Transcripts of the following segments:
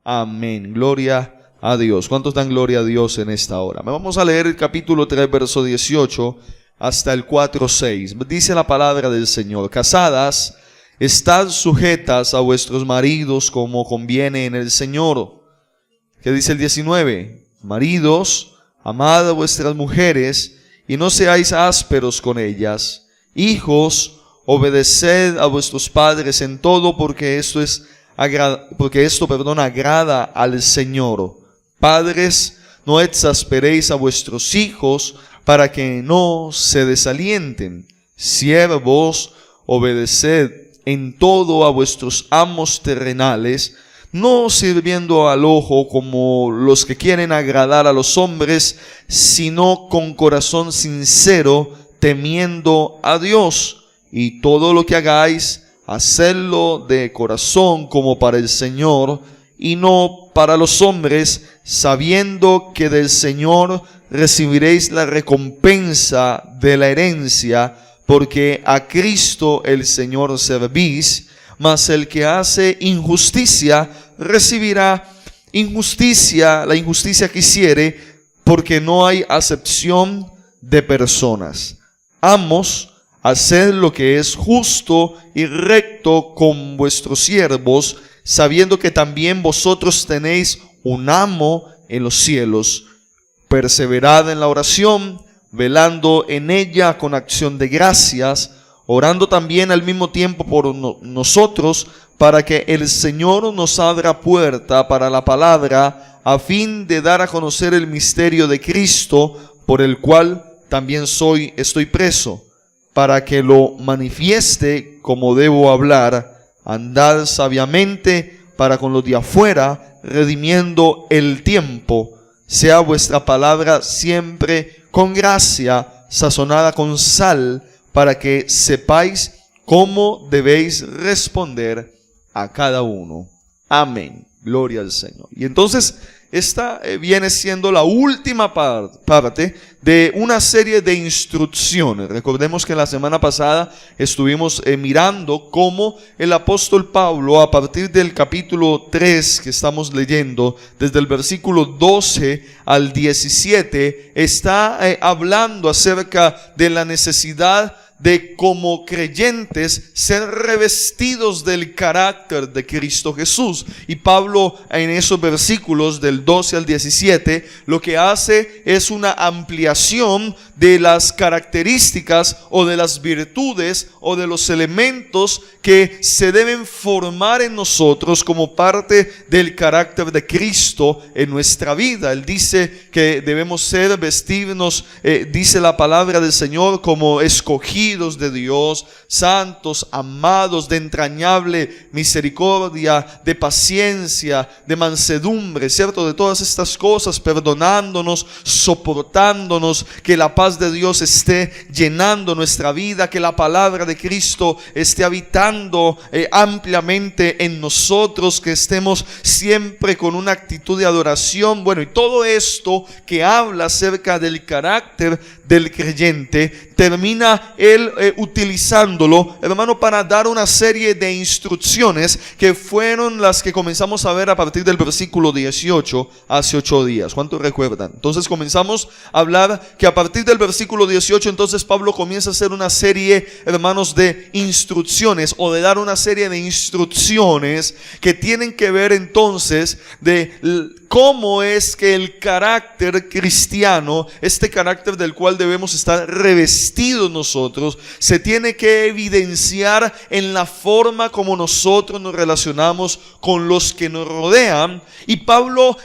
Amén. Gloria a Dios. ¿Cuántos dan gloria a Dios en esta hora? Vamos a leer el capítulo 3, verso 18 hasta el 4:6. Dice la palabra del Señor: Casadas, estad sujetas a vuestros maridos como conviene en el Señor. ¿Qué dice el 19? Maridos, amad a vuestras mujeres y no seáis ásperos con ellas. Hijos, obedeced a vuestros padres en todo, porque esto agrada al Señor. Padres, no exasperéis a vuestros hijos para que no se desalienten. Siervos, obedeced en todo a vuestros amos terrenales, no sirviendo al ojo como los que quieren agradar a los hombres, sino con corazón sincero, temiendo a Dios. Y todo lo que hagáis, hacedlo de corazón como para el Señor, y no para los hombres, sabiendo que del Señor recibiréis la recompensa de la herencia, porque a Cristo el Señor servís. Mas el que hace injusticia recibirá injusticia, la injusticia que hiciere, porque no hay acepción de personas. Amos, haced lo que es justo y recto con vuestros siervos, sabiendo que también vosotros tenéis un amo en los cielos. Perseverad en la oración, velando en ella con acción de gracias, orando también al mismo tiempo por nosotros, para que el Señor nos abra puerta para la palabra, a fin de dar a conocer el misterio de Cristo, por el cual también estoy preso, para que lo manifieste como debo hablar. Andad sabiamente para con los de afuera, redimiendo el tiempo. Sea vuestra palabra siempre con gracia, sazonada con sal, para que sepáis cómo debéis responder a cada uno. Amén. Gloria al Señor. Y entonces esta viene siendo la última parte de una serie de instrucciones. Recordemos que la semana pasada estuvimos mirando cómo el apóstol Pablo, a partir del capítulo 3 que estamos leyendo, desde el versículo 12 al 17, está hablando acerca de la necesidad de, como creyentes, ser revestidos del carácter de Cristo Jesús. Y Pablo, en esos versículos del 12 al 17, lo que hace es una ampliación de las características o de las virtudes o de los elementos que se deben formar en nosotros como parte del carácter de Cristo en nuestra vida. Él dice que debemos vestirnos, dice la palabra del Señor, como escogidos de Dios, santos, amados, de entrañable misericordia, de paciencia, de mansedumbre, ¿cierto? De todas estas cosas, perdonándonos, soportándonos, que la paz de Dios esté llenando nuestra vida, que la palabra de Cristo esté habitando ampliamente en nosotros, que estemos siempre con una actitud de adoración. Bueno, y todo esto que habla acerca del carácter del creyente, termina él utilizándolo, hermano, para dar una serie de instrucciones que fueron las que comenzamos a ver a partir del versículo 18 hace 8 días. ¿Cuántos recuerdan? Entonces comenzamos a hablar que a partir del versículo 18, entonces Pablo comienza a hacer una serie, hermanos, de instrucciones, o de dar una serie de instrucciones que tienen que ver entonces de cómo es que el carácter cristiano, este carácter del cual debemos estar revestidos nosotros, se tiene que evidenciar en la forma como nosotros nos relacionamos con los que nos rodean. Y Pablo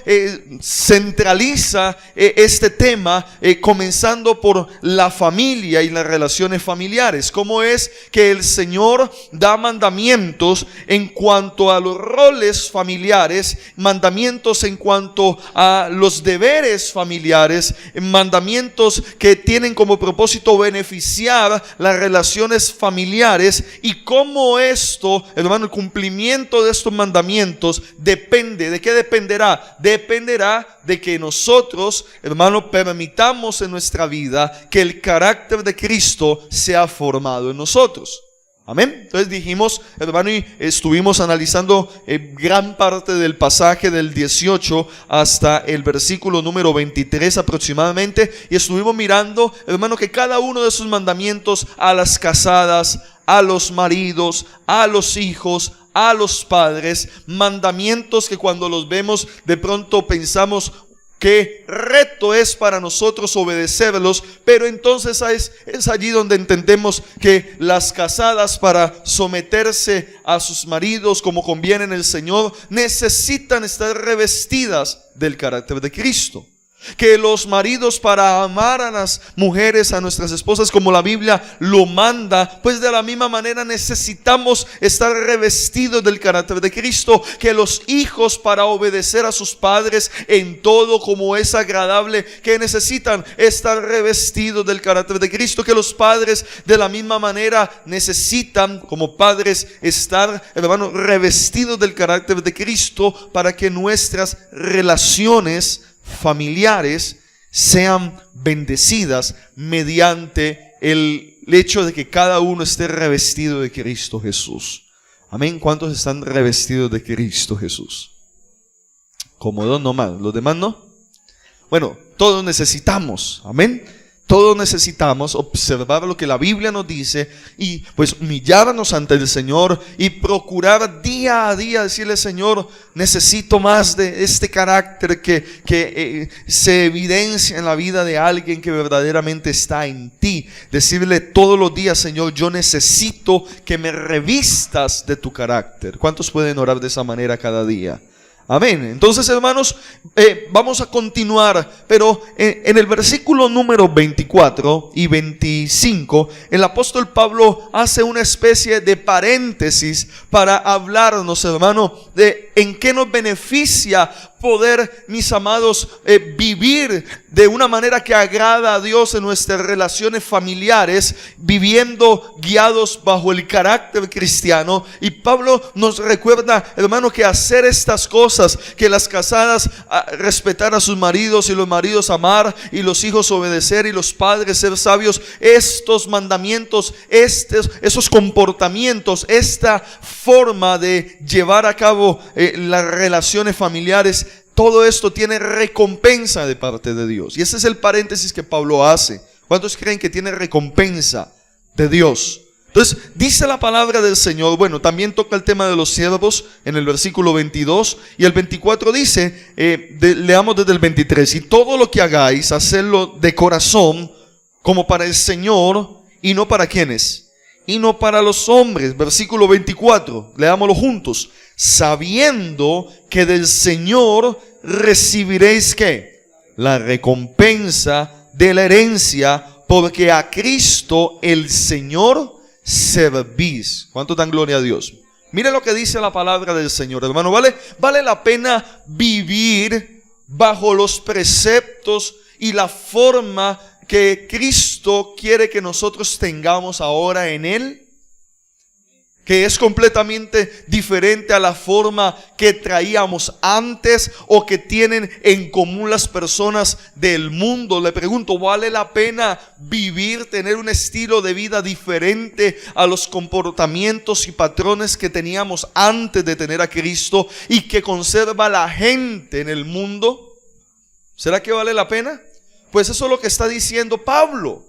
centraliza este tema comenzando por la familia y las relaciones familiares. Cómo es que el Señor da mandamientos en cuanto a los roles familiares, mandamientos en cuanto a los deberes familiares, mandamientos que tienen como propósito beneficiar las relaciones familiares, y cómo esto, hermano, el cumplimiento de estos mandamientos depende. ¿De qué dependerá? Dependerá de que nosotros, hermano, permitamos en nuestra vida que el carácter de Cristo sea formado en nosotros. Amén. Entonces dijimos, hermano, y estuvimos analizando gran parte del pasaje del 18 hasta el versículo número 23 aproximadamente, y estuvimos mirando, hermano, que cada uno de esos mandamientos a las casadas, a los maridos, a los hijos, a los padres, mandamientos que cuando los vemos de pronto pensamos qué reto es para nosotros obedecerlos, pero entonces es allí donde entendemos que las casadas, para someterse a sus maridos como conviene en el Señor, necesitan estar revestidas del carácter de Cristo. Que los maridos, para amar a las mujeres, a nuestras esposas como la Biblia lo manda, pues de la misma manera necesitamos estar revestidos del carácter de Cristo. Que los hijos, para obedecer a sus padres en todo como es agradable, que necesitan estar revestidos del carácter de Cristo. Que los padres de la misma manera necesitan como padres estar, hermano, revestidos del carácter de Cristo, para que nuestras relaciones familiares sean bendecidas mediante el hecho de que cada uno esté revestido de Cristo Jesús. Amén. ¿Cuántos están revestidos de Cristo Jesús? Como dos nomás, los demás no. Bueno, todos necesitamos, amén. Todos necesitamos observar lo que la Biblia nos dice y pues humillarnos ante el Señor y procurar día a día decirle: Señor, necesito más de este carácter que se evidencia en la vida de alguien que verdaderamente está en ti. Decirle todos los días: Señor, yo necesito que me revistas de tu carácter. ¿Cuántos pueden orar de esa manera cada día? Amén. Entonces, hermanos, vamos a continuar, pero en el versículo número 24 y 25, el apóstol Pablo hace una especie de paréntesis para hablarnos, hermano, de en qué nos beneficia poder, mis amados, vivir de una manera que agrada a Dios en nuestras relaciones familiares, viviendo guiados bajo el carácter cristiano. Y Pablo nos recuerda, hermano, que hacer estas cosas, que las casadas respetar a sus maridos y los maridos amar y los hijos obedecer y los padres ser sabios, estos mandamientos, esos comportamientos, esta forma de llevar a cabo las relaciones familiares, todo esto tiene recompensa de parte de Dios. Y ese es el paréntesis que Pablo hace. ¿Cuántos creen que tiene recompensa de Dios? Entonces dice la palabra del Señor. Bueno, también toca el tema de los siervos en el versículo 22 y el 24 dice, leamos desde el 23: y todo lo que hagáis, hacedlo de corazón como para el Señor y no para ¿quiénes? Y no para los hombres. Versículo 24, leámoslo juntos: sabiendo que del Señor recibiréis ¿qué? La recompensa de la herencia, porque a Cristo el Señor servís. ¿Cuánto dan gloria a Dios? Mire lo que dice la palabra del Señor, hermano. Vale la pena vivir bajo los preceptos y la forma que Cristo quiere que nosotros tengamos ahora en Él, que es completamente diferente a la forma que traíamos antes o que tienen en común las personas del mundo. Le pregunto, ¿vale la pena vivir, tener un estilo de vida diferente a los comportamientos y patrones que teníamos antes de tener a Cristo y que conserva la gente en el mundo? ¿Será que vale la pena? Pues eso es lo que está diciendo Pablo.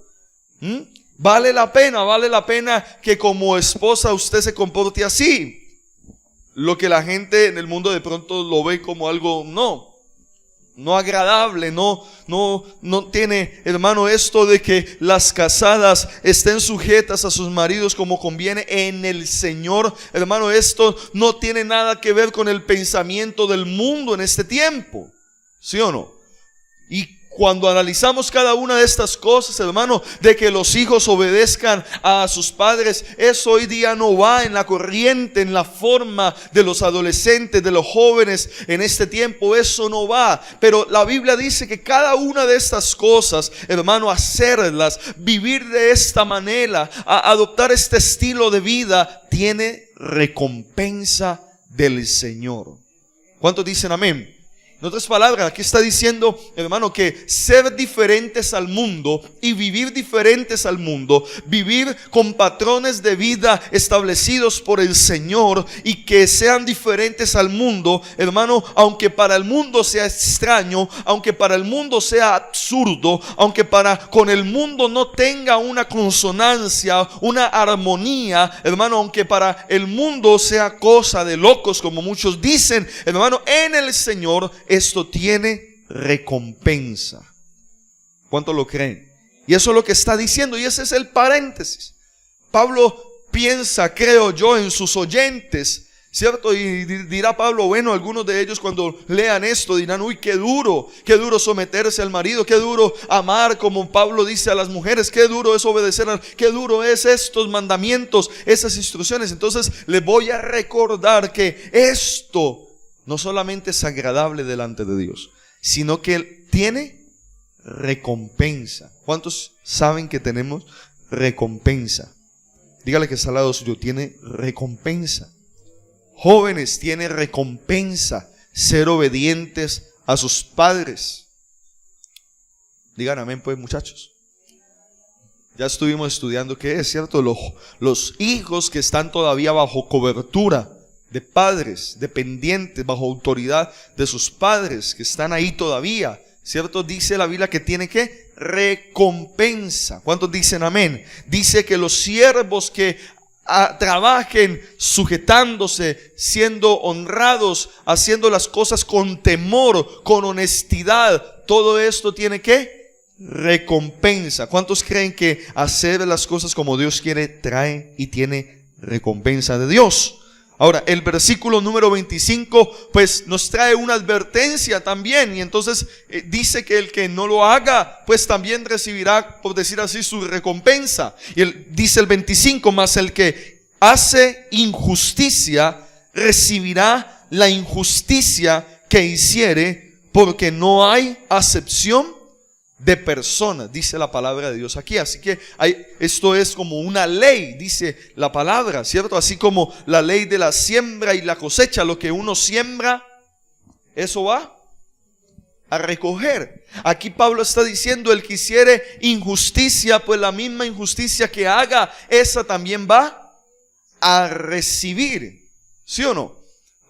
Vale la pena que como esposa usted se comporte así. Lo que la gente en el mundo de pronto lo ve como algo no agradable, no tiene, hermano, esto de que las casadas estén sujetas a sus maridos como conviene en el Señor. Hermano, esto no tiene nada que ver con el pensamiento del mundo en este tiempo, ¿sí o no? Y cuando analizamos cada una de estas cosas, hermano, de que los hijos obedezcan a sus padres, eso hoy día no va en la corriente, en la forma de los adolescentes, de los jóvenes en este tiempo, eso no va. Pero la Biblia dice que cada una de estas cosas, hermano, hacerlas, vivir de esta manera, adoptar este estilo de vida, tiene recompensa del Señor. ¿Cuántos dicen amén? En otras palabras, aquí está diciendo, hermano, que ser diferentes al mundo y vivir diferentes al mundo, vivir con patrones de vida establecidos por el Señor y que sean diferentes al mundo, hermano, aunque para el mundo sea extraño, aunque para el mundo sea absurdo, aunque con el mundo no tenga una consonancia, una armonía, hermano, aunque para el mundo sea cosa de locos, como muchos dicen, hermano, en el Señor esto tiene recompensa. ¿Cuánto lo creen? Y eso es lo que está diciendo, y ese es el paréntesis. Pablo piensa, creo yo, en sus oyentes, ¿cierto? Y dirá Pablo, bueno, algunos de ellos cuando lean esto dirán, uy, qué duro someterse al marido, qué duro amar, como Pablo dice a las mujeres, qué duro es obedecer, qué duro es estos mandamientos, esas instrucciones. Entonces les voy a recordar que esto no solamente es agradable delante de Dios, sino que tiene recompensa. ¿Cuántos saben que tenemos recompensa? Dígale que está al lado suyo, tiene recompensa. Jóvenes, tiene recompensa ser obedientes a sus padres. Digan amén, pues, muchachos. Ya estuvimos estudiando qué es, ¿cierto? Los hijos que están todavía bajo cobertura de padres, dependientes, bajo autoridad de sus padres, que están ahí todavía, ¿cierto? Dice la Biblia que tiene que recompensa. ¿Cuántos dicen amén? Dice que los siervos que trabajen sujetándose, siendo honrados, haciendo las cosas con temor, con honestidad, todo esto tiene que recompensa. ¿Cuántos creen que hacer las cosas como Dios quiere trae y tiene recompensa de Dios? Ahora, el versículo número 25 pues nos trae una advertencia también, y entonces dice que el que no lo haga pues también recibirá, por decir así, su recompensa. Y dice el 25, mas el que hace injusticia recibirá la injusticia que hiciere, porque no hay acepción de personas, dice la palabra de Dios aquí. Así que esto es como una ley, dice la palabra, ¿cierto? Así como la ley de la siembra y la cosecha, lo que uno siembra, eso va a recoger. Aquí Pablo está diciendo, el que hiciere injusticia, pues la misma injusticia que haga, esa también va a recibir. ¿Sí o no?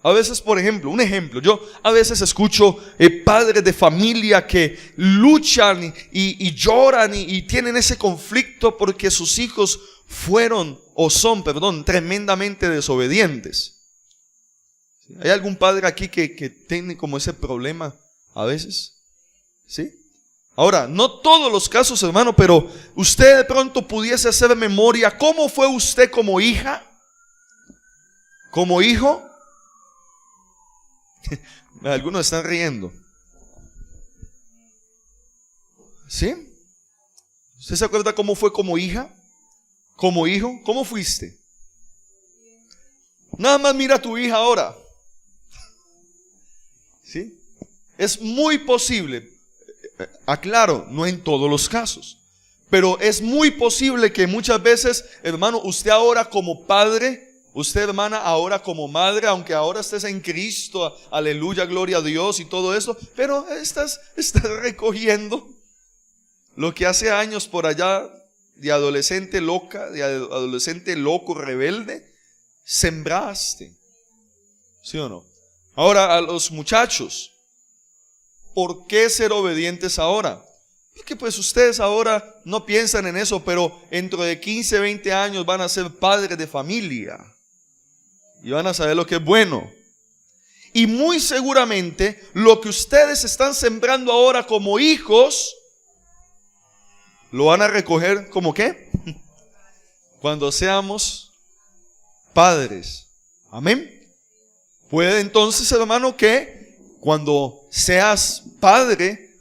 A veces, por ejemplo, un ejemplo, yo a veces escucho padres de familia que luchan y lloran y tienen ese conflicto porque sus hijos son tremendamente desobedientes. ¿Hay algún padre aquí que tiene como ese problema a veces? ¿Sí? Ahora, no todos los casos, hermano, pero usted de pronto pudiese hacer memoria. ¿Cómo fue usted como hija? ¿Como hijo? Algunos están riendo. ¿Sí? ¿Usted se acuerda cómo fue como hija? ¿Como hijo? ¿Cómo fuiste? Nada más mira a tu hija ahora. ¿Sí? Es muy posible, aclaro, no en todos los casos, pero es muy posible que muchas veces, hermano, usted ahora como padre, usted, hermana, ahora como madre, aunque ahora estés en Cristo, aleluya, gloria a Dios y todo eso, pero estás recogiendo lo que hace años por allá de adolescente loca, de adolescente loco, rebelde, sembraste. ¿Sí o no? Ahora, a los muchachos, ¿por qué ser obedientes ahora? Porque pues ustedes ahora no piensan en eso, pero dentro de 15, 20 años van a ser padres de familia. Y van a saber lo que es bueno. Y muy seguramente lo que ustedes están sembrando ahora como hijos, lo van a recoger como ¿qué? Cuando seamos padres. Amén. Puede entonces, hermano, que cuando seas padre,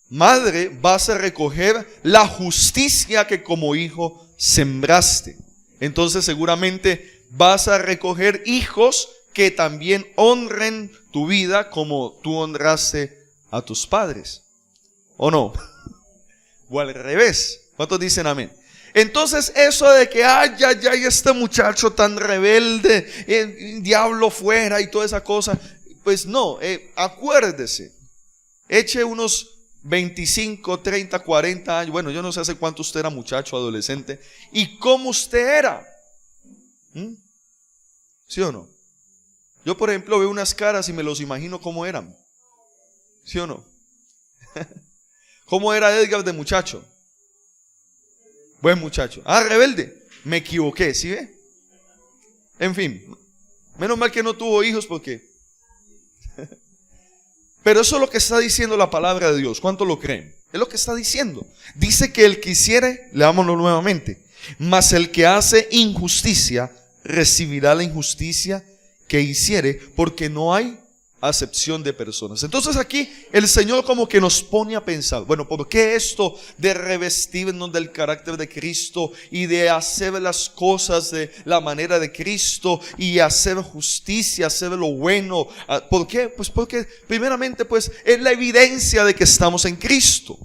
madre, vas a recoger la justicia que como hijo sembraste. Entonces seguramente vas a recoger hijos que también honren tu vida como tú honraste a tus padres. ¿O no? O al revés. ¿Cuántos dicen amén? Entonces eso de que ay, este muchacho tan rebelde, el diablo fuera y toda esa cosa, pues no, acuérdese, Eche unos 25, 30, 40 años. Bueno, yo no sé hace cuánto usted era muchacho, adolescente. ¿Y cómo usted era? ¿Sí o no? Yo, por ejemplo, veo unas caras y me los imagino cómo eran. ¿Sí o no? ¿Cómo era Edgar de muchacho? Buen muchacho. Rebelde. Me equivoqué, ¿sí ve? En fin, menos mal que no tuvo hijos porque... Pero eso es lo que está diciendo la palabra de Dios. ¿Cuánto lo creen? Es lo que está diciendo. Dice que el que hiciere, leámoslo nuevamente, mas el que hace injusticia recibirá la injusticia que hiciere, porque no hay acepción de personas. Entonces aquí el Señor como que nos pone a pensar, bueno, ¿por qué esto de revestirnos del carácter de Cristo y de hacer las cosas de la manera de Cristo y hacer justicia, hacer lo bueno? ¿Por qué? Pues porque primeramente pues es la evidencia de que estamos en Cristo.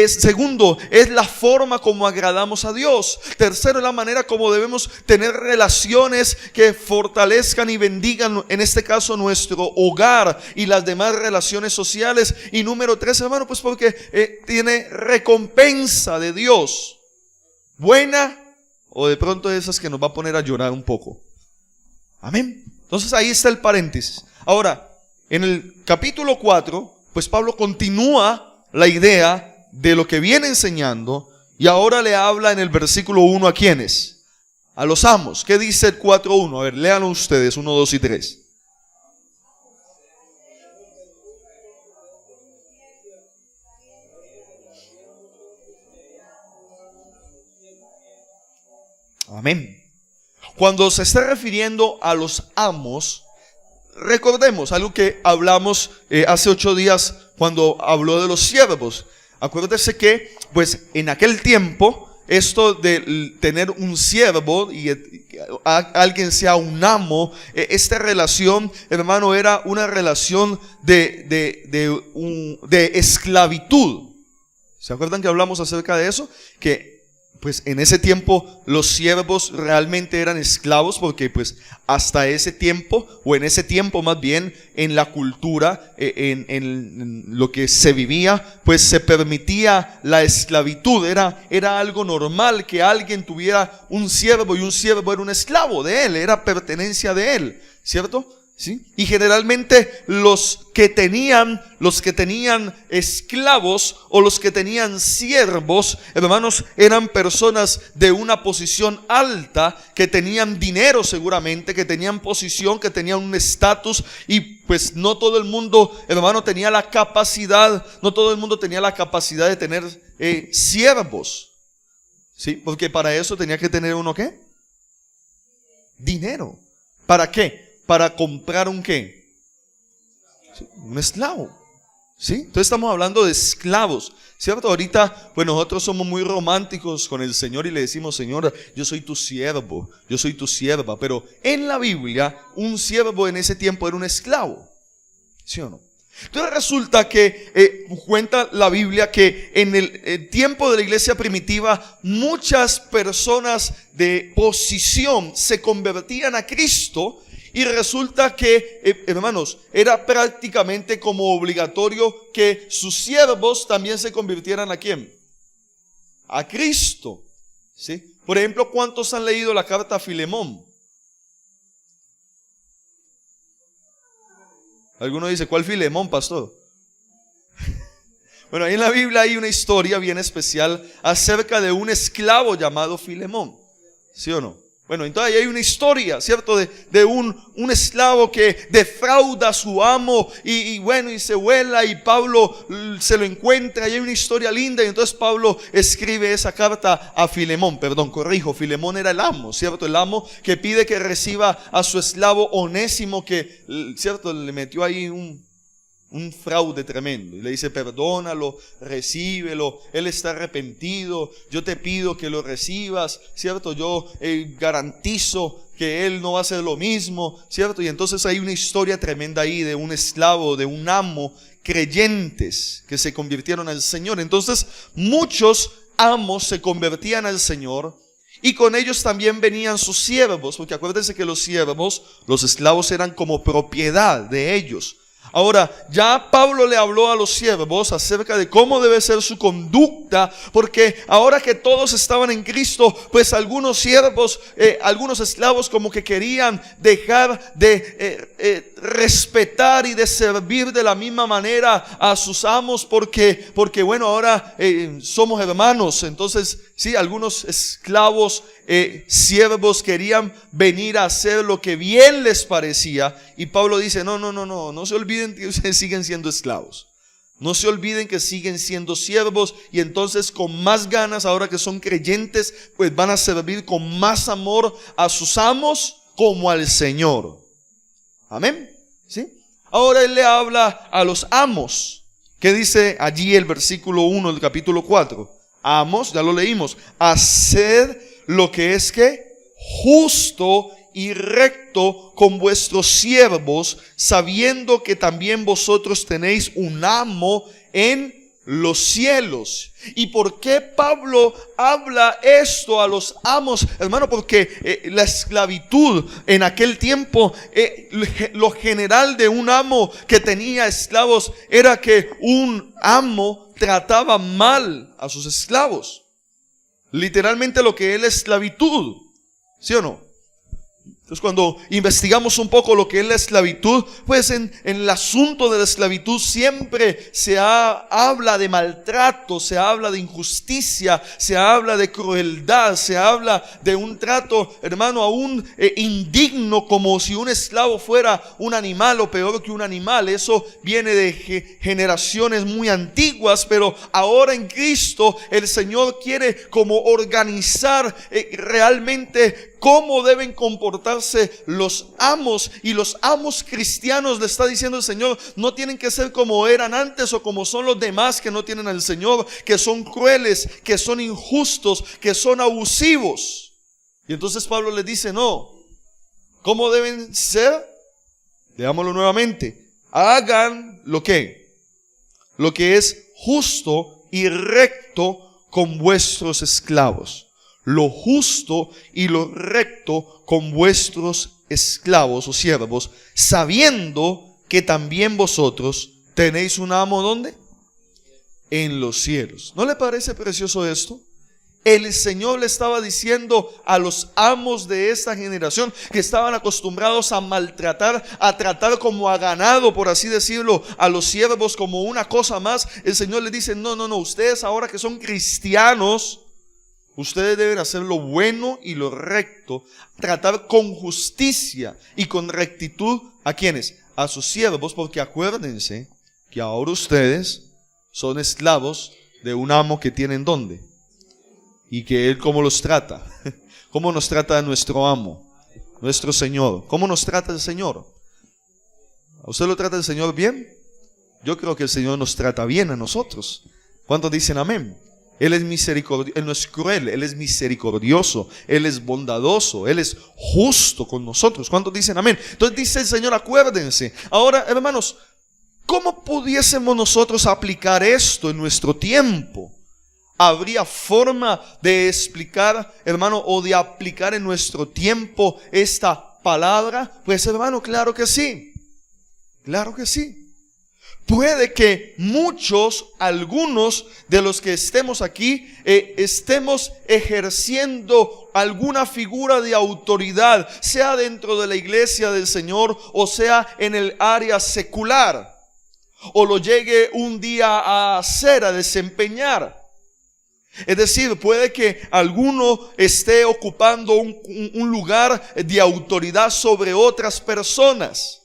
Segundo, es la forma como agradamos a Dios. Tercero, es la manera como debemos tener relaciones que fortalezcan y bendigan, en este caso, nuestro hogar y las demás relaciones sociales. Y número tres, hermano, pues porque tiene recompensa de Dios, buena o de pronto esas que nos va a poner a llorar un poco. Amén. Entonces ahí está el paréntesis. Ahora, en el capítulo 4, pues Pablo continúa la idea de lo que viene enseñando, y ahora le habla en el versículo 1 a ¿quiénes? A los amos. ¿Qué dice el 4:1? A ver, léanlo ustedes, 1, 2 y 3. Amén. Cuando se está refiriendo a los amos, recordemos algo que hablamos hace 8 días cuando habló de los siervos. Acuérdese que, pues, en aquel tiempo, esto de tener un siervo y alguien sea un amo, esta relación, hermano, era una relación de esclavitud. ¿Se acuerdan que hablamos acerca de eso? Que pues en ese tiempo los siervos realmente eran esclavos, porque pues hasta ese tiempo, o en ese tiempo más bien, en la cultura, en lo que se vivía, pues se permitía la esclavitud. Era algo normal que alguien tuviera un siervo, y un siervo era un esclavo de él, era pertenencia de él, ¿cierto? ¿Sí? Y generalmente los que tenían esclavos o los que tenían siervos, hermanos, eran personas de una posición alta, que tenían dinero seguramente, que tenían posición, que tenían un estatus, y pues no todo el mundo, hermano, tenía la capacidad, de tener siervos, ¿sí? Porque para eso tenía que tener uno, ¿qué? Dinero. ¿Para qué? Para comprar un ¿qué? Un esclavo. ¿Sí? Entonces estamos hablando de esclavos, ¿cierto? Ahorita, pues nosotros somos muy románticos con el Señor y le decimos: Señor, yo soy tu siervo, yo soy tu sierva. Pero en la Biblia, un siervo en ese tiempo era un esclavo, ¿sí o no? Entonces resulta que cuenta la Biblia que en el tiempo de la iglesia primitiva, muchas personas de posición se convertían a Cristo. Y resulta que, hermanos, era prácticamente como obligatorio que sus siervos también se convirtieran ¿a quién? A Cristo, ¿sí? Por ejemplo, ¿cuántos han leído la carta a Filemón? Alguno dice: ¿cuál Filemón, pastor? Bueno, ahí en la Biblia hay una historia bien especial acerca de un esclavo llamado Filemón, ¿sí o no? Bueno, entonces ahí hay una historia, ¿cierto? De un esclavo que defrauda a su amo y se vuela, y Pablo se lo encuentra, y hay una historia linda. Y entonces Pablo escribe esa carta a Filemón. Perdón, corrijo, Filemón era el amo, ¿cierto? El amo que pide que reciba a su esclavo Onésimo, que, ¿cierto?, le metió ahí un fraude tremendo, y le dice: perdónalo, recíbelo, él está arrepentido, yo te pido que lo recibas, ¿cierto? Yo garantizo que él no va a hacer lo mismo, ¿cierto? Y entonces hay una historia tremenda ahí de un esclavo, de un amo, creyentes que se convirtieron al Señor. Entonces muchos amos se convertían al Señor, y con ellos también venían sus siervos, porque acuérdense que los siervos, los esclavos, eran como propiedad de ellos. Ahora, ya Pablo le habló a los siervos acerca de cómo debe ser su conducta, porque ahora que todos estaban en Cristo, pues algunos siervos, algunos esclavos como que querían dejar de respetar y de servir de la misma manera a sus amos, porque bueno, ahora somos hermanos. Entonces, sí, algunos esclavos, siervos querían venir a hacer lo que bien les parecía, y Pablo dice, no se olviden que ustedes siguen siendo esclavos, no se olviden que siguen siendo siervos, y entonces con más ganas, ahora que son creyentes, pues van a servir con más amor a sus amos como al Señor. Amén. ¿Sí? Ahora él le habla a los amos. ¿Qué dice allí el versículo 1 del capítulo 4? Amos, ya lo leímos, haced lo que es que justo y recto con vuestros siervos, sabiendo que también vosotros tenéis un amo en los cielos. ¿Y por qué Pablo habla esto a los amos? Hermano, porque la esclavitud en aquel tiempo, lo general de un amo que tenía esclavos era que un amo trataba mal a sus esclavos. Literalmente lo que es la esclavitud, ¿sí o no? Entonces, cuando investigamos un poco lo que es la esclavitud, pues en el asunto de la esclavitud siempre habla de maltrato, se habla de injusticia, se habla de crueldad, se habla de un trato, hermano, aún indigno, como si un esclavo fuera un animal o peor que un animal. Eso viene de generaciones muy antiguas, pero ahora en Cristo el Señor quiere como organizar realmente cómo deben comportarse los amos, y los amos cristianos, le está diciendo el Señor, no tienen que ser como eran antes o como son los demás que no tienen al Señor, que son crueles, que son injustos, que son abusivos. Y entonces Pablo les dice, no, ¿cómo deben ser? Leámoslo nuevamente. Hagan lo que es justo y recto con vuestros esclavos. Lo justo y lo recto con vuestros esclavos o siervos, sabiendo que también vosotros tenéis un amo, ¿dónde? En los cielos. ¿No le parece precioso esto? El Señor le estaba diciendo a los amos de esta generación, que estaban acostumbrados a maltratar, a tratar como a ganado, por así decirlo, a los siervos como una cosa más. El Señor les dice, no, ustedes ahora que son cristianos, ustedes deben hacer lo bueno y lo recto, tratar con justicia y con rectitud ¿a quiénes? A sus siervos, porque acuérdense que ahora ustedes son esclavos de un amo que tienen ¿dónde? Y que Él ¿cómo los trata? ¿Cómo nos trata nuestro amo? Nuestro Señor. ¿Cómo nos trata el Señor? ¿A usted lo trata el Señor bien? Yo creo que el Señor nos trata bien a nosotros. ¿Cuántos dicen amén? Él es misericordioso, Él no es cruel, Él es misericordioso, Él es bondadoso, Él es justo con nosotros. ¿Cuántos dicen amén? Entonces dice el Señor, acuérdense. Ahora, hermanos, ¿cómo pudiésemos nosotros aplicar esto en nuestro tiempo? ¿Habría forma de explicar, hermano, o de aplicar en nuestro tiempo esta palabra? Pues, hermano, claro que sí. Claro que sí. Puede que algunos de los que estemos aquí, estemos ejerciendo alguna figura de autoridad, sea dentro de la iglesia del Señor o sea en el área secular, o lo llegue un día a hacer, a desempeñar. Es decir, puede que alguno esté ocupando un lugar de autoridad sobre otras personas,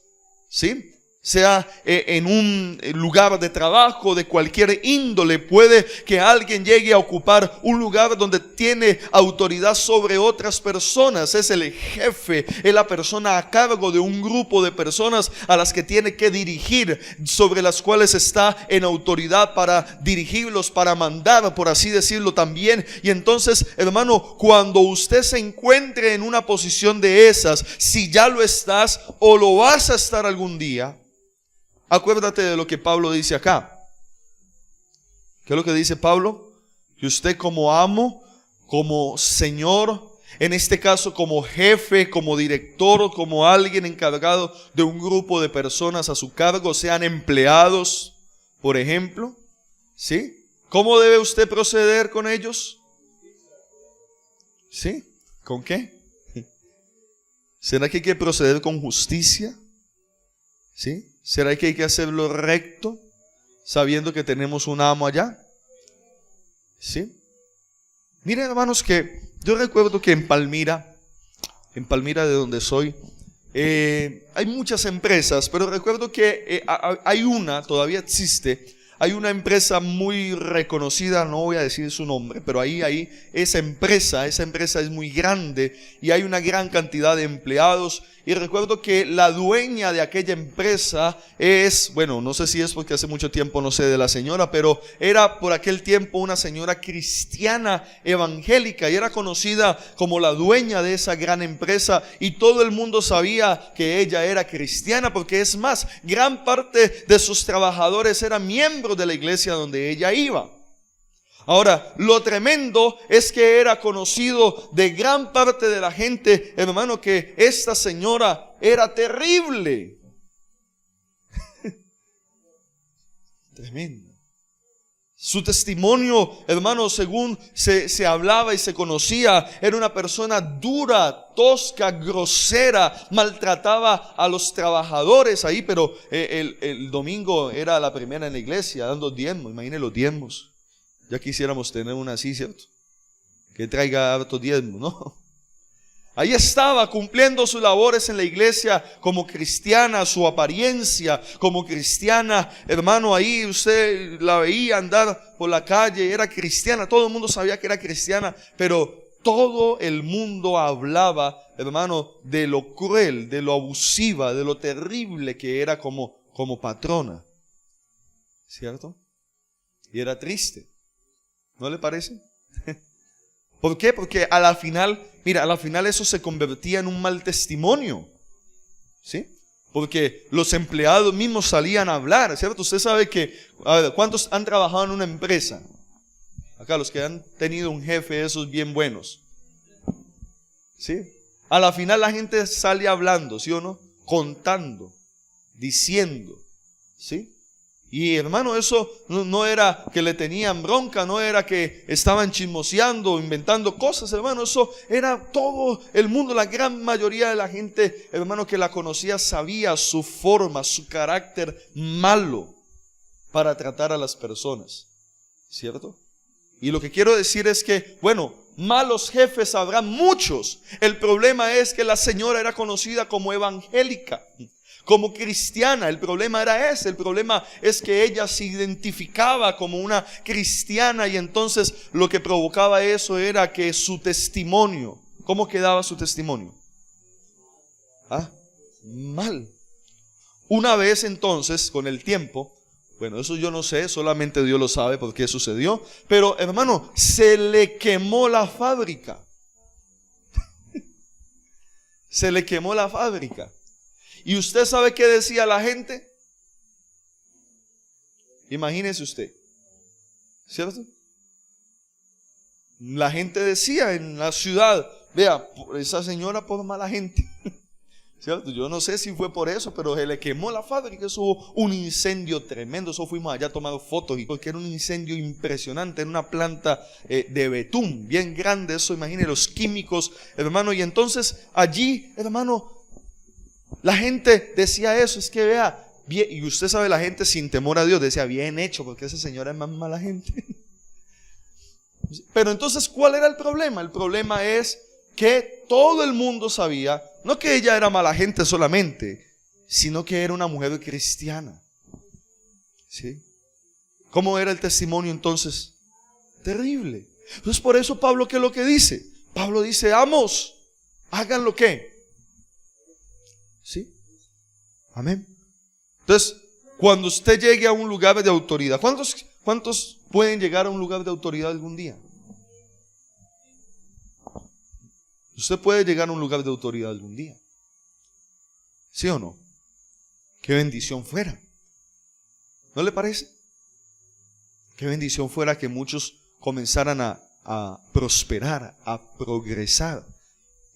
¿sí? Sea en un lugar de trabajo de cualquier índole. Puede que alguien llegue a ocupar un lugar donde tiene autoridad sobre otras personas. Es el jefe, es la persona a cargo de un grupo de personas a las que tiene que dirigir, sobre las cuales está en autoridad para dirigirlos, para mandar, por así decirlo también. Y entonces, hermano, cuando usted se encuentre en una posición de esas, si ya lo estás o lo vas a estar algún día, acuérdate de lo que Pablo dice acá. ¿Qué es lo que dice Pablo? Que usted como amo, como Señor, En este caso, como jefe, como director o como alguien encargado de un grupo de personas a su cargo, sean empleados, por ejemplo, ¿sí? ¿Cómo debe usted proceder con ellos? ¿Sí? ¿Con qué? ¿Será que hay que proceder con justicia? ¿Sí? ¿Será que hay que hacerlo recto, sabiendo que tenemos un amo allá? ¿Sí? Miren, hermanos, que yo recuerdo que en Palmira de donde soy, hay muchas empresas, pero recuerdo que hay una, todavía existe, hay una empresa muy reconocida, no voy a decir su nombre, pero ahí esa empresa es muy grande y hay una gran cantidad de empleados. Y recuerdo que la dueña de aquella empresa es, bueno, no sé si es porque hace mucho tiempo no sé de la señora, pero era por aquel tiempo una señora cristiana evangélica y era conocida como la dueña de esa gran empresa, y todo el mundo sabía que ella era cristiana, porque es más, gran parte de sus trabajadores eran miembros de la iglesia donde ella iba. Ahora, lo tremendo es que era conocido de gran parte de la gente, hermano, que esta señora era terrible. Tremendo. Su testimonio, hermano, según se hablaba y se conocía, era una persona dura, tosca, grosera, maltrataba a los trabajadores ahí, pero el domingo era la primera en la iglesia dando diezmos. Imagínense los diezmos. Ya quisiéramos tener una así, ¿cierto? Que traiga harto diezmo, ¿no? Ahí estaba cumpliendo sus labores en la iglesia como cristiana, su apariencia como cristiana. Hermano, ahí usted la veía andar por la calle, era cristiana, todo el mundo sabía que era cristiana, pero todo el mundo hablaba, hermano, de lo cruel, de lo abusiva, de lo terrible que era como patrona, ¿cierto? Y era triste. ¿No le parece? ¿Por qué? Porque a la final eso se convertía en un mal testimonio, ¿sí? Porque los empleados mismos salían a hablar, ¿cierto? Usted sabe que, a ver, ¿cuántos han trabajado en una empresa? Acá, los que han tenido un jefe de esos bien buenos, ¿sí? A la final la gente sale hablando, ¿sí o no? Contando, diciendo, ¿sí? Y hermano, eso no era que le tenían bronca, no era que estaban chismoseando, inventando cosas, hermano. Eso era todo el mundo, la gran mayoría de la gente, hermano, que la conocía, sabía su forma, su carácter malo para tratar a las personas, ¿cierto? Y lo que quiero decir es que, bueno, malos jefes habrá muchos. El problema es que la señora era conocida como evangélica, como cristiana. El problema era ese. El problema es que ella se identificaba como una cristiana, y entonces lo que provocaba eso era que su testimonio, ¿cómo quedaba su testimonio? Mal. Una vez entonces, con el tiempo, bueno, eso yo no sé, solamente Dios lo sabe por qué sucedió, pero hermano, se le quemó la fábrica. Se le quemó la fábrica. ¿Y usted sabe qué decía la gente? Imagínese usted, ¿cierto? La gente decía en la ciudad, vea, esa señora por mala gente, ¿cierto? Yo no sé si fue por eso, pero se le quemó la fábrica. Eso hubo un incendio tremendo. Eso fuimos allá a tomar fotos, porque era un incendio impresionante en una planta de betún bien grande. Eso, imagine los químicos, hermano. Y entonces allí, hermano, la gente decía eso. Es que vea, bien, y usted sabe, la gente sin temor a Dios decía, bien hecho, porque esa señora es más mala gente. Pero entonces, ¿cuál era el problema? El problema es que todo el mundo sabía, no que ella era mala gente solamente, sino que era una mujer cristiana, ¿sí? ¿Cómo era el testimonio entonces? Terrible. Entonces, por eso Pablo, ¿qué es lo que dice? Pablo dice, amos, hagan lo que, ¿sí? Amén. Entonces, cuando usted llegue a un lugar de autoridad, ¿cuántos pueden llegar a un lugar de autoridad algún día? Usted puede llegar a un lugar de autoridad algún día, ¿sí o no? Qué bendición fuera, ¿no le parece? Qué bendición fuera que muchos comenzaran a prosperar, a progresar,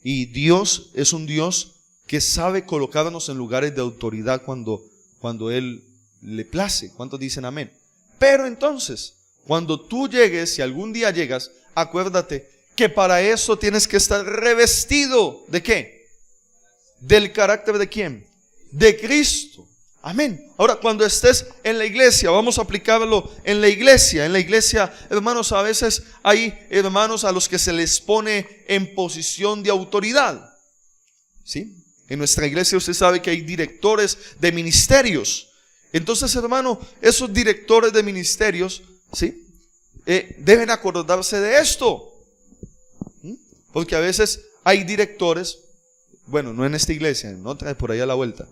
Y Dios es un Dios que sabe colocarnos en lugares de autoridad cuando Él le place. ¿Cuántos dicen amén? Pero entonces, cuando tú llegues, si algún día llegas, acuérdate que para eso tienes que estar revestido ¿de qué? ¿Del carácter de quién? De Cristo. Amén. Ahora, cuando estés en la iglesia, vamos a aplicarlo en la iglesia. En la iglesia, hermanos, a veces hay hermanos a los que se les pone en posición de autoridad. ¿Sí? En nuestra iglesia usted sabe que hay directores de ministerios. Entonces, hermano, esos directores de ministerios, ¿sí? Deben acordarse de esto. Porque a veces hay directores, bueno, no en esta iglesia, en otra por ahí a la vuelta,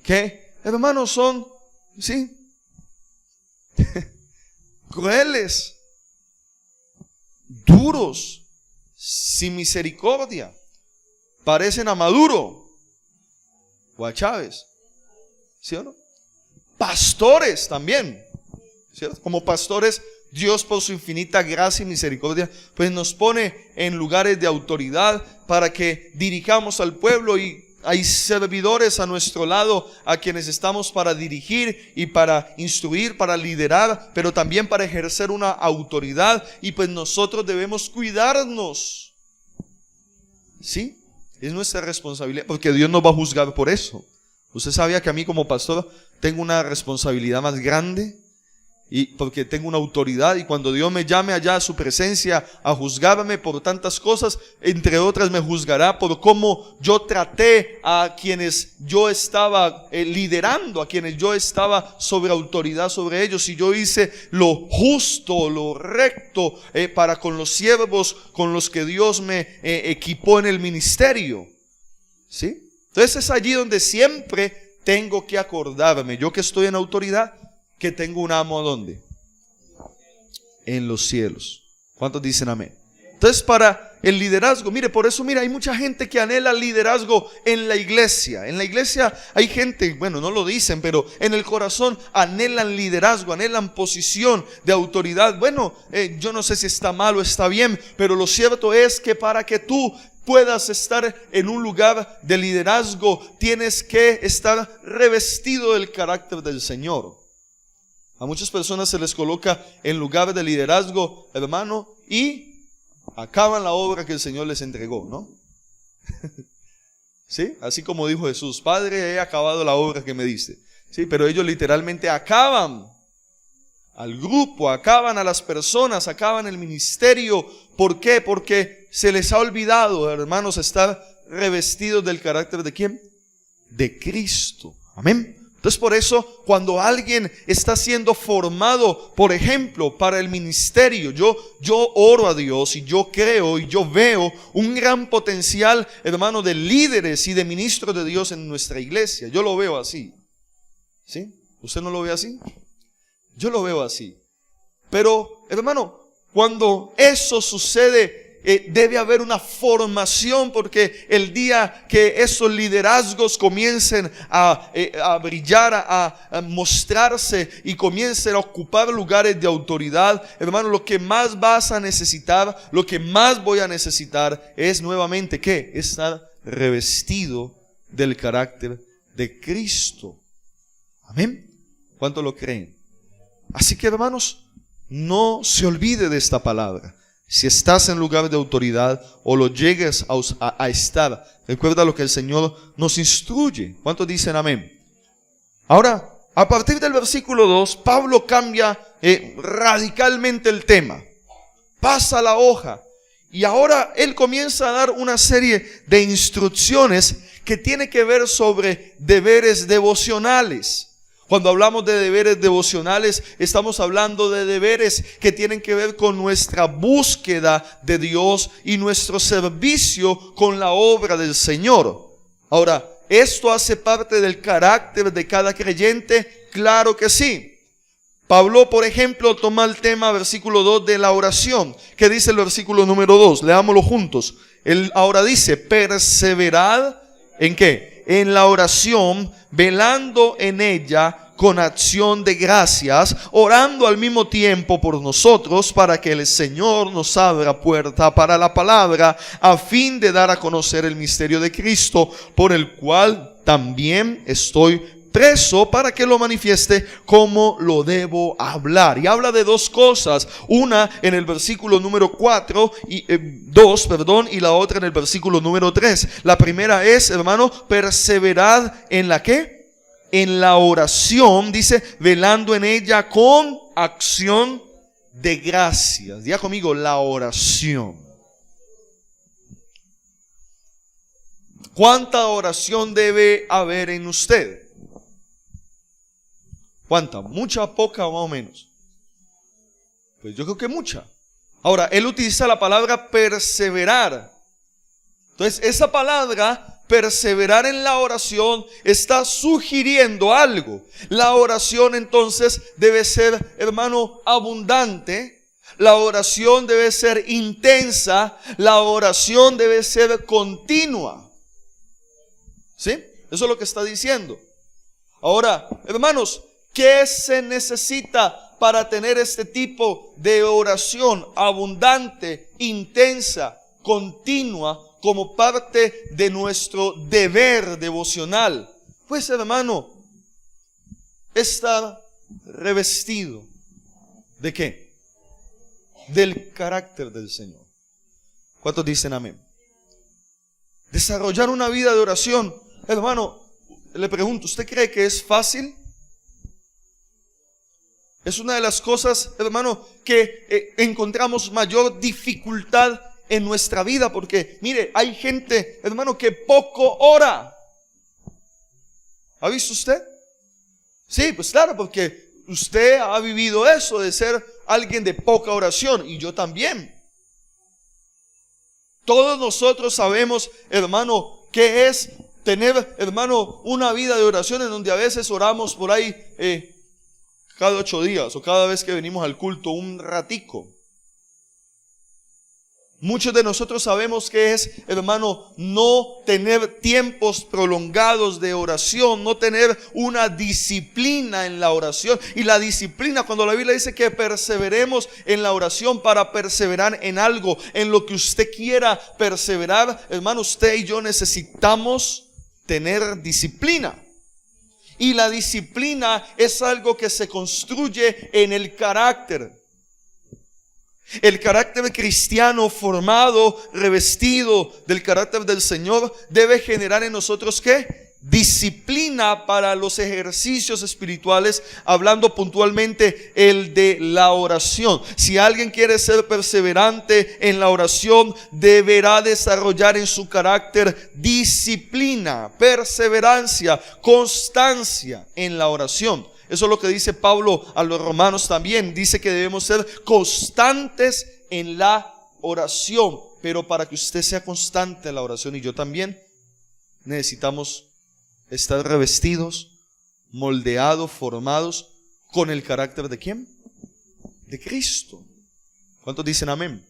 que hermanos son, ¿sí? Crueles, duros, sin misericordia. Parecen a Maduro o a Chávez, ¿sí o no? Pastores también, ¿cierto? Como pastores, Dios por su infinita gracia y misericordia, pues nos pone en lugares de autoridad para que dirijamos al pueblo, y hay servidores a nuestro lado a quienes estamos para dirigir y para instruir, para liderar, pero también para ejercer una autoridad, y pues nosotros debemos cuidarnos. ¿Sí? Es nuestra responsabilidad, porque Dios nos va a juzgar por eso. Usted sabía que a mí como pastor tengo una responsabilidad más grande, y porque tengo una autoridad, y cuando Dios me llame allá a su presencia a juzgarme por tantas cosas, entre otras me juzgará por cómo yo traté a quienes yo estaba liderando, a quienes yo estaba sobre autoridad sobre ellos, si yo hice lo justo, lo recto para con los siervos con los que Dios me equipó en el ministerio. ¿Sí? Entonces es allí donde siempre tengo que acordarme, yo que estoy en autoridad, que tengo un amo ¿dónde? En los cielos. ¿Cuántos dicen amén? Entonces, para el liderazgo, mire, por eso, mira, hay mucha gente que anhela liderazgo en la iglesia. En la iglesia hay gente, bueno, no lo dicen, pero en el corazón anhelan liderazgo, anhelan posición de autoridad. Bueno, yo no sé si está mal o está bien, pero lo cierto es que para que tú puedas estar en un lugar de liderazgo, tienes que estar revestido del carácter del Señor. A muchas personas se les coloca en lugar de liderazgo, hermano, y acaban la obra que el Señor les entregó, ¿no? ¿Sí? Así como dijo Jesús: Padre, he acabado la obra que me diste. Sí, pero ellos literalmente acaban al grupo, acaban a las personas, acaban el ministerio. ¿Por qué? Porque se les ha olvidado, hermanos, estar revestidos del carácter ¿de quién? De Cristo. Amén. Entonces, por eso, cuando alguien está siendo formado, por ejemplo, para el ministerio, yo oro a Dios, y yo creo y yo veo un gran potencial, hermano, de líderes y de ministros de Dios en nuestra iglesia. Yo lo veo así. ¿Sí? ¿Usted no lo ve así? Yo lo veo así. Pero, hermano, cuando eso sucede, debe haber una formación, porque el día que esos liderazgos comiencen a brillar, a mostrarse y comiencen a ocupar lugares de autoridad, hermano, lo que más vas a necesitar, lo que más voy a necesitar es nuevamente ¿qué? Estar revestido del carácter de Cristo. Amén. ¿Cuánto lo creen? Así que, hermanos, no se olvide de esta palabra. Si estás en lugar de autoridad o lo llegues a estar, recuerda lo que el Señor nos instruye. ¿Cuántos dicen amén? Ahora, a partir del versículo 2, Pablo cambia radicalmente el tema. Pasa la hoja. Y ahora él comienza a dar una serie de instrucciones que tiene que ver sobre deberes devocionales. Cuando hablamos de deberes devocionales, estamos hablando de deberes que tienen que ver con nuestra búsqueda de Dios y nuestro servicio con la obra del Señor. Ahora, ¿esto hace parte del carácter de cada creyente? Claro que sí. Pablo, por ejemplo, toma el tema, versículo 2, de la oración. ¿Qué dice el versículo número 2? Leámoslo juntos. Él ahora dice: perseverad, ¿en qué? En la oración, velando en ella con acción de gracias, orando al mismo tiempo por nosotros para que el Señor nos abra puerta para la palabra, a fin de dar a conocer el misterio de Cristo, por el cual también estoy preso, para que lo manifieste como lo debo hablar. Y habla de dos cosas, una en el versículo número 2, y la otra en el versículo número 3. La primera es, hermano, perseverad en la ¿qué? En la oración, dice, velando en ella con acción de gracias. Diga conmigo, la oración. ¿Cuánta oración debe haber en usted? ¿Cuánta? ¿Mucha, poca o más o menos? Pues yo creo que mucha. Ahora, él utiliza la palabra perseverar. Entonces, esa palabra, perseverar en la oración, está sugiriendo algo. La oración entonces debe ser, hermano, abundante. La oración debe ser intensa. La oración debe ser continua. ¿Sí? Eso es lo que está diciendo. Ahora, hermanos, ¿qué se necesita para tener este tipo de oración abundante, intensa, continua, como parte de nuestro deber devocional? Pues, hermano, estar revestido ¿de qué? Del carácter del Señor. ¿Cuántos dicen amén? Desarrollar una vida de oración. Hermano, le pregunto, ¿usted cree que es fácil? Es una de las cosas, hermano, que encontramos mayor dificultad en nuestra vida, porque mire, hay gente, hermano, que poco ora. ¿Ha visto usted? Sí, pues claro, porque usted ha vivido eso de ser alguien de poca oración, y yo también. Todos nosotros sabemos, hermano, qué es tener, hermano, una vida de oración en donde a veces oramos por ahí cada 8 días o cada vez que venimos al culto un ratico. Muchos de nosotros sabemos que es, hermano, no tener tiempos prolongados de oración, no tener una disciplina en la oración. Y la disciplina, cuando la Biblia dice que perseveremos en la oración, para perseverar en algo, en lo que usted quiera perseverar, hermano, usted y yo necesitamos tener disciplina. Y la disciplina es algo que se construye en el carácter. El carácter cristiano formado, revestido del carácter del Señor, debe generar en nosotros ¿qué? Disciplina para los ejercicios espirituales, hablando puntualmente el de la oración. Si alguien quiere ser perseverante en la oración, deberá desarrollar en su carácter disciplina, perseverancia, constancia en la oración. Eso es lo que dice Pablo a los romanos también. Dice que debemos ser constantes en la oración. Pero para que usted sea constante en la oración, y yo también, necesitamos estar revestidos, moldeados, formados con el carácter ¿de quién? De Cristo. ¿Cuántos dicen amén?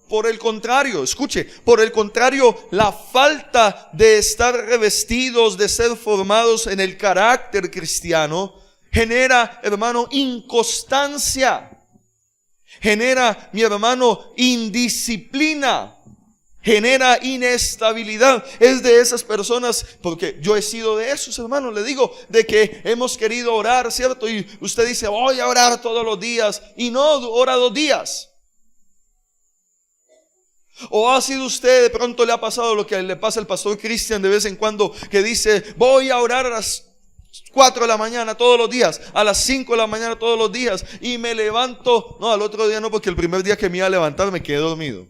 Por el contrario, escuche, por el contrario, la falta de estar revestidos, de ser formados en el carácter cristiano, genera, hermano, inconstancia. Genera, mi hermano, indisciplina. Genera inestabilidad. Es de esas personas, porque yo he sido de esos, hermano. Le digo, de que hemos querido orar, ¿cierto? Y usted dice, voy a orar todos los días. Y no ora 2 días. O ha sido usted, de pronto le ha pasado lo que le pasa al pastor Cristian de vez en cuando, que dice, voy a orar a las 4 de la mañana todos los días, a las 5 de la mañana todos los días, y me levanto, no, al otro día no, porque el primer día que me iba a levantar me quedé dormido.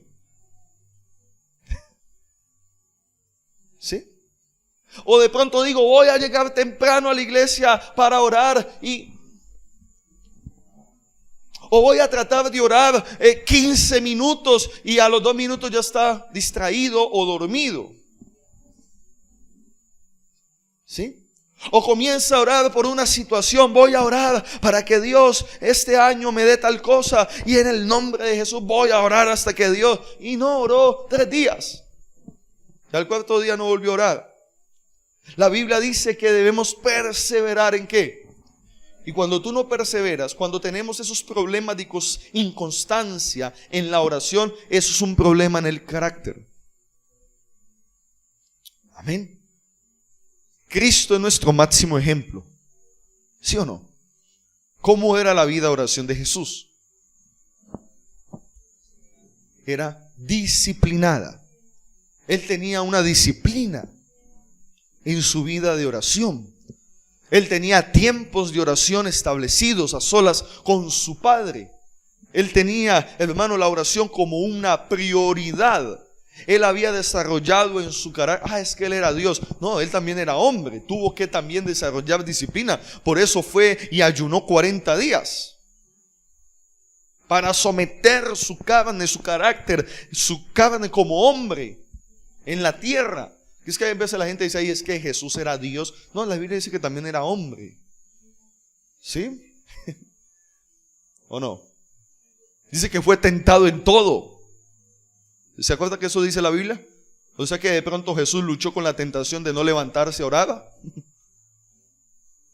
¿Sí? O de pronto digo, voy a llegar temprano a la iglesia para orar, o voy a tratar de orar 15 minutos y a los 2 minutos ya está distraído o dormido. ¿Sí? O comienza a orar por una situación, voy a orar para que Dios este año me dé tal cosa, y en el nombre de Jesús voy a orar hasta que Dios, y no oró 3 días. Y al 4.º día no volvió a orar. La Biblia dice que debemos perseverar ¿en qué? Y cuando tú no perseveras, cuando tenemos esos problemas de inconstancia en la oración, eso es un problema en el carácter. Amén. Cristo es nuestro máximo ejemplo. ¿Sí o no? ¿Cómo era la vida de oración de Jesús? Era disciplinada. Él tenía una disciplina en su vida de oración. Él tenía tiempos de oración establecidos a solas con su Padre. Él tenía, hermano, la oración como una prioridad. Él había desarrollado en su carácter, es que él era Dios. No, él también era hombre, tuvo que también desarrollar disciplina. Por eso fue y ayunó 40 días. Para someter su carne, su carácter, su carne como hombre en la tierra. Es que a veces la gente dice ahí, es que Jesús era Dios. No, la Biblia dice que también era hombre. ¿Sí? ¿O no? Dice que fue tentado en todo. ¿Se acuerda que eso dice la Biblia? O sea que de pronto Jesús luchó con la tentación de no levantarse a orar.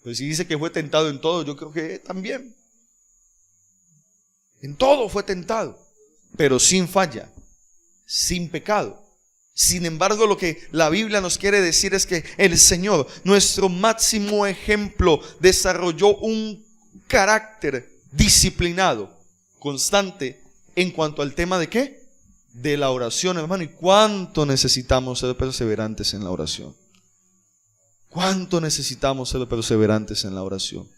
Pues si dice que fue tentado en todo, yo creo que también. En todo fue tentado, pero sin falla, sin pecado. Sin embargo, lo que la Biblia nos quiere decir es que el Señor, nuestro máximo ejemplo, desarrolló un carácter disciplinado, constante, en cuanto al tema de ¿qué? De la oración, hermano. ¿Y cuánto necesitamos ser perseverantes en la oración? ¿Cuánto necesitamos ser perseverantes en la oración?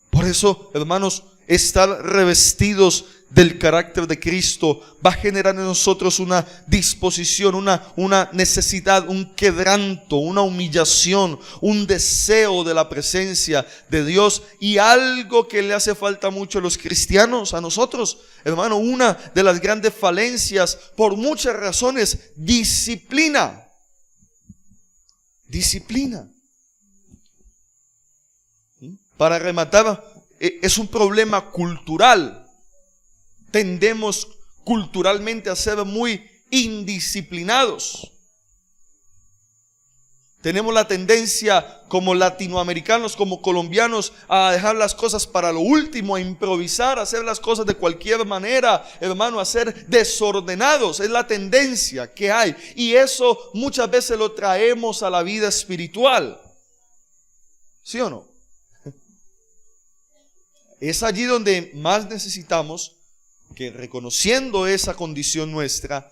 Por eso, hermanos, estar revestidos del carácter de Cristo va a generar en nosotros una disposición, una necesidad, un quebranto, una humillación, un deseo de la presencia de Dios. Y algo que le hace falta mucho a los cristianos, a nosotros, hermano, una de las grandes falencias por muchas razones: disciplina. Disciplina. Para rematar, es un problema cultural. Tendemos culturalmente a ser muy indisciplinados. Tenemos la tendencia como latinoamericanos, como colombianos, a dejar las cosas para lo último, a improvisar, a hacer las cosas de cualquier manera, hermano, a ser desordenados. Es la tendencia que hay. Y eso muchas veces lo traemos a la vida espiritual. ¿Sí o no? Es allí donde más necesitamos que, reconociendo esa condición nuestra,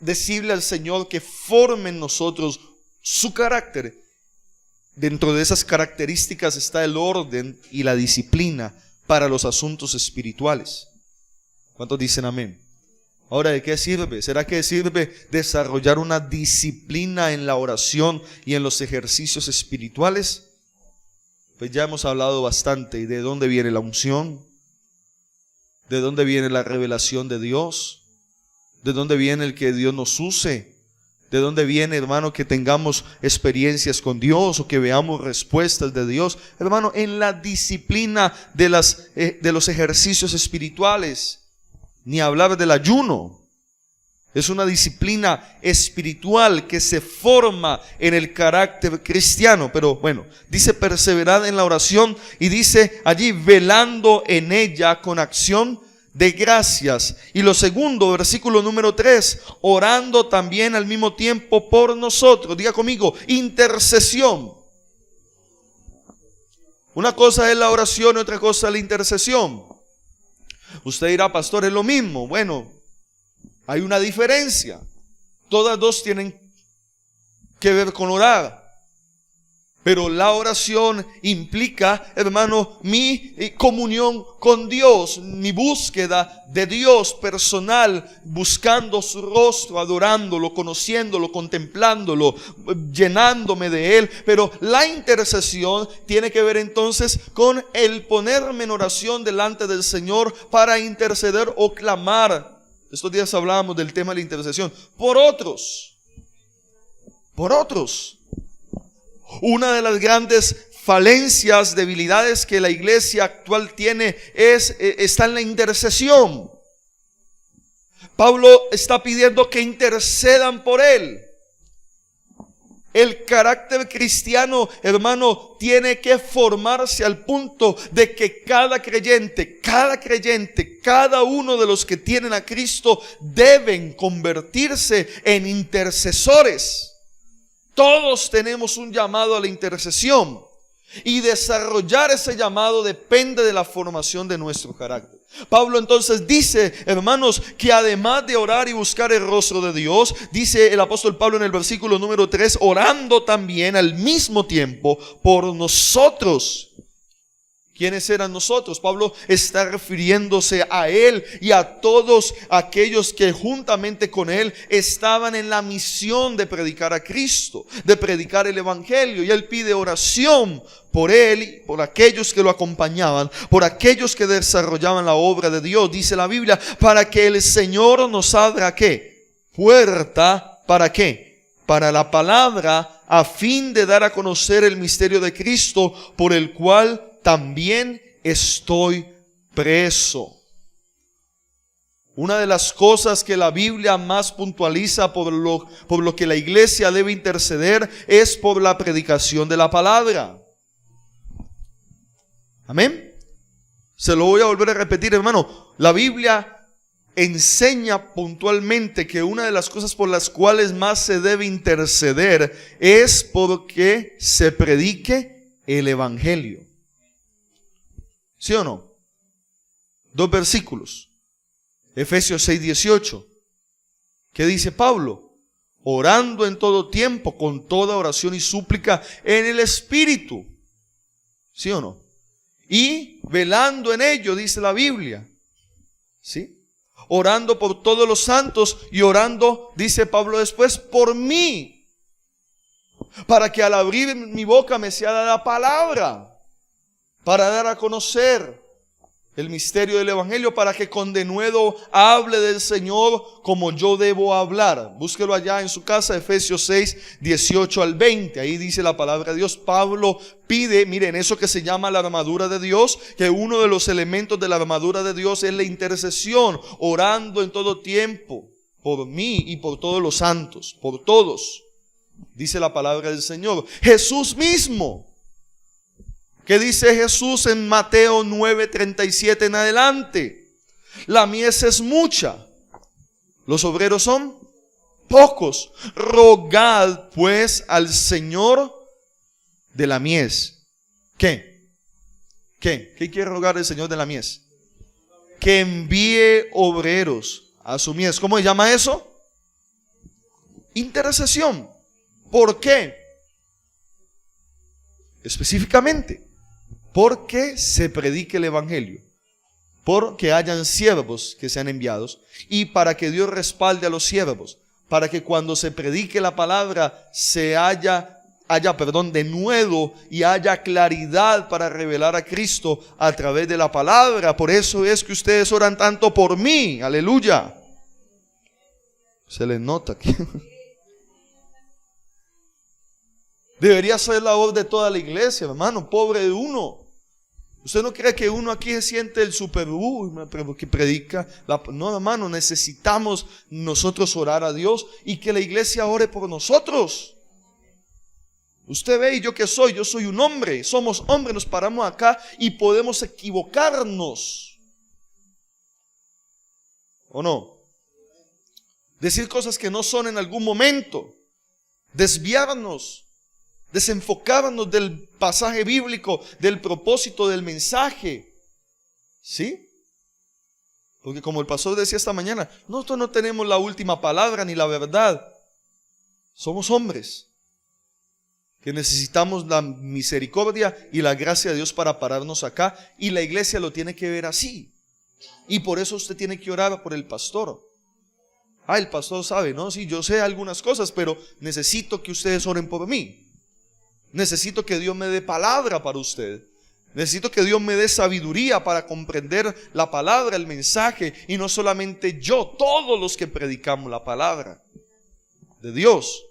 decirle al Señor que forme en nosotros su carácter. Dentro de esas características está el orden y la disciplina para los asuntos espirituales. ¿Cuántos dicen amén? Ahora, ¿de qué sirve? ¿Será que sirve desarrollar una disciplina en la oración y en los ejercicios espirituales? Pues ya hemos hablado bastante. ¿Y de dónde viene la unción? ¿De dónde viene la revelación de Dios? ¿De dónde viene el que Dios nos use? ¿De dónde viene, hermano, que tengamos experiencias con Dios o que veamos respuestas de Dios? Hermano, en la disciplina de los ejercicios espirituales. Ni hablar del ayuno. Es una disciplina espiritual que se forma en el carácter cristiano. Pero bueno, dice perseverar en la oración y dice allí velando en ella con acción de gracias. Y lo segundo, versículo número 3, orando también al mismo tiempo por nosotros. Diga conmigo, intercesión. Una cosa es la oración y otra cosa es la intercesión. Usted dirá, pastor, es lo mismo. Bueno, hay una diferencia. Todas dos tienen que ver con orar. Pero la oración implica, hermano, mi comunión con Dios, mi búsqueda de Dios personal, buscando su rostro, adorándolo, conociéndolo, contemplándolo, llenándome de Él. Pero la intercesión tiene que ver entonces con el ponerme en oración delante del Señor para interceder o clamar. Estos días hablábamos del tema de la intercesión por otros. Por otros. Una de las grandes falencias, debilidades que la iglesia actual tiene está en la intercesión. Pablo está pidiendo que intercedan por él. El carácter cristiano, hermano, tiene que formarse al punto de que cada creyente, cada uno de los que tienen a Cristo deben convertirse en intercesores. Todos tenemos un llamado a la intercesión y desarrollar ese llamado depende de la formación de nuestro carácter. Pablo entonces dice, hermanos, que además de orar y buscar el rostro de Dios, dice el apóstol Pablo en el versículo número 3, orando también al mismo tiempo por nosotros. ¿Quiénes eran nosotros? Pablo está refiriéndose a él y a todos aquellos que juntamente con él estaban en la misión de predicar a Cristo, de predicar el evangelio. Y él pide oración por él, por aquellos que lo acompañaban, por aquellos que desarrollaban la obra de Dios. Dice la Biblia, para que el Señor nos abra ¿qué? Puerta, ¿para qué? Para la palabra, a fin de dar a conocer el misterio de Cristo, por el cual también estoy preso. Una de las cosas que la Biblia más puntualiza por lo que la iglesia debe interceder es por la predicación de la palabra. Amén. Se lo voy a volver a repetir, hermano. La Biblia enseña puntualmente que una de las cosas por las cuales más se debe interceder es porque se predique el evangelio. ¿Sí o no? 2 versículos. Efesios 6:18. ¿Qué dice Pablo? Orando en todo tiempo, con toda oración y súplica en el Espíritu. ¿Sí o no? Y velando en ello, dice la Biblia. ¿Sí? Orando por todos los santos y orando, dice Pablo después, por mí. Para que al abrir mi boca me sea dada palabra. Para dar a conocer el misterio del evangelio, para que con denuedo hable del Señor como yo debo hablar. Búsquelo allá en su casa, Efesios 6, 18 al 20. Ahí dice la palabra de Dios. Pablo pide, miren, eso que se llama la armadura de Dios, que uno de los elementos de la armadura de Dios es la intercesión, orando en todo tiempo por mí y por todos los santos, por todos. Dice la palabra del Señor. Jesús mismo. ¿Qué dice Jesús en Mateo 9:37 en adelante? La mies es mucha, los obreros son pocos. Rogad pues al Señor de la mies. ¿Qué quiere rogar el Señor de la mies? Que envíe obreros a su mies. ¿Cómo se llama eso? Intercesión. ¿Por qué? Específicamente, porque se predique el evangelio, porque hayan siervos que sean enviados y para que Dios respalde a los siervos, para que cuando se predique la palabra se haya denuedo y haya claridad para revelar a Cristo a través de la palabra. Por eso es que ustedes oran tanto por mí. Aleluya. Se les nota aquí. Debería ser la voz de toda la iglesia, hermano. Pobre de uno. ¿Usted no cree que uno aquí se siente el super que predica? No, hermano, necesitamos nosotros orar a Dios y que la iglesia ore por nosotros. Usted ve, y yo que soy, yo soy un hombre, somos hombres, nos paramos acá y podemos equivocarnos. ¿O no? Decir cosas que no son en algún momento, desviarnos, desenfocarnos del pasaje bíblico, del propósito del mensaje. ¿Sí? Porque como el pastor decía esta mañana, nosotros no tenemos la última palabra ni la verdad. Somos hombres que necesitamos la misericordia y la gracia de Dios para pararnos acá, y la iglesia lo tiene que ver así. Y por eso usted tiene que orar por el pastor. El pastor sabe, ¿no? Sí, yo sé algunas cosas, pero necesito que ustedes oren por mí. Necesito que Dios me dé palabra para usted. Necesito que Dios me dé sabiduría para comprender la palabra, el mensaje. Y no solamente yo, todos los que predicamos la palabra de Dios.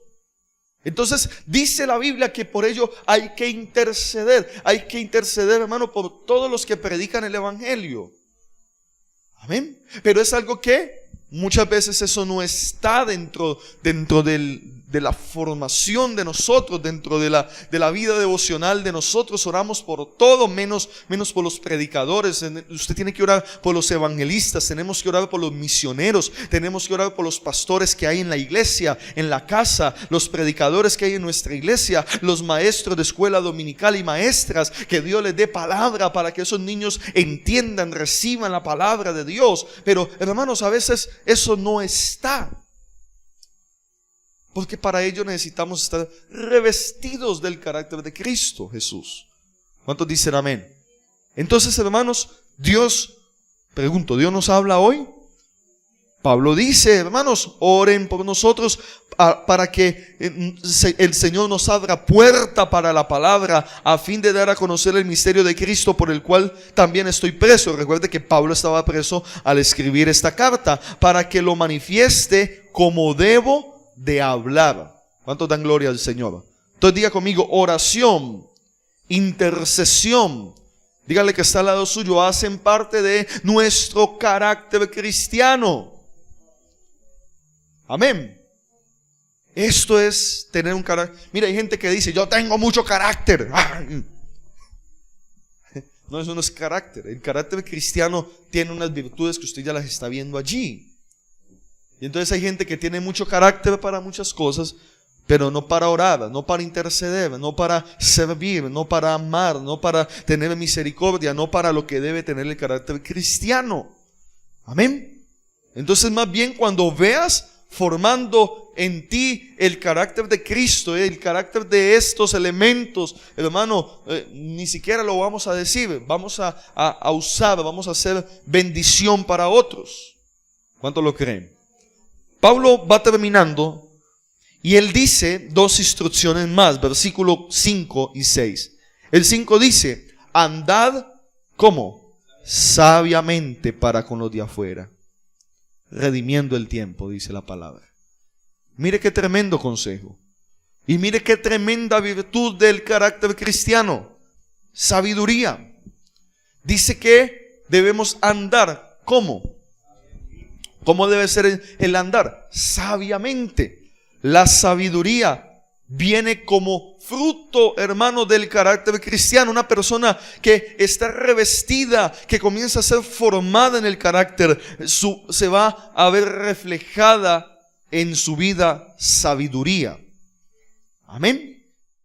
Entonces dice la Biblia que por ello hay que interceder. Hay que interceder, hermano, por todos los que predican el evangelio. Amén. Pero es algo que muchas veces eso no está dentro de de la formación de nosotros, dentro de la vida devocional de nosotros. Oramos por todo, menos por los predicadores. Usted tiene que orar por los evangelistas, tenemos que orar por los misioneros, tenemos que orar por los pastores que hay en la iglesia, en la casa, los predicadores que hay en nuestra iglesia, los maestros de escuela dominical y maestras, que Dios les dé palabra para que esos niños entiendan, reciban la palabra de Dios. Pero hermanos, a veces eso no está, porque para ello necesitamos estar revestidos del carácter de Cristo Jesús. ¿Cuántos dicen amén? Entonces, hermanos, Dios nos habla hoy. Pablo dice, hermanos, oren por nosotros para que el Señor nos abra puerta para la palabra, a fin de dar a conocer el misterio de Cristo, por el cual también estoy preso. Recuerde que Pablo estaba preso al escribir esta carta, para que lo manifieste como debo de hablar. ¿Cuántos dan gloria al Señor? Entonces diga conmigo: oración, intercesión, dígale que está al lado suyo, hacen parte de nuestro carácter cristiano. Amén. Esto es tener un carácter. Mira, hay gente que dice: yo tengo mucho carácter. No, eso no es carácter. El carácter cristiano tiene unas virtudes que usted ya las está viendo allí. Y entonces hay gente que tiene mucho carácter para muchas cosas, pero no para orar, no para interceder, no para servir, no para amar, no para tener misericordia, no para lo que debe tener el carácter cristiano. Amén. Entonces, más bien, cuando veas formando en ti el carácter de Cristo, el carácter de estos elementos, hermano, ni siquiera lo vamos a decir, vamos a usar, vamos a hacer bendición para otros. ¿Cuántos lo creen? Pablo va terminando y él dice dos instrucciones más, versículos 5 y 6. El 5 dice: andad, ¿cómo? Sabiamente para con los de afuera, redimiendo el tiempo, dice la palabra. Mire qué tremendo consejo. Y mire qué tremenda virtud del carácter cristiano: sabiduría. Dice que debemos andar, ¿cómo? ¿Cómo debe ser el andar? Sabiamente. La sabiduría viene como fruto, hermano, del carácter cristiano. Una persona que está revestida, que comienza a ser formada en el carácter, se va a ver reflejada en su vida sabiduría. Amén.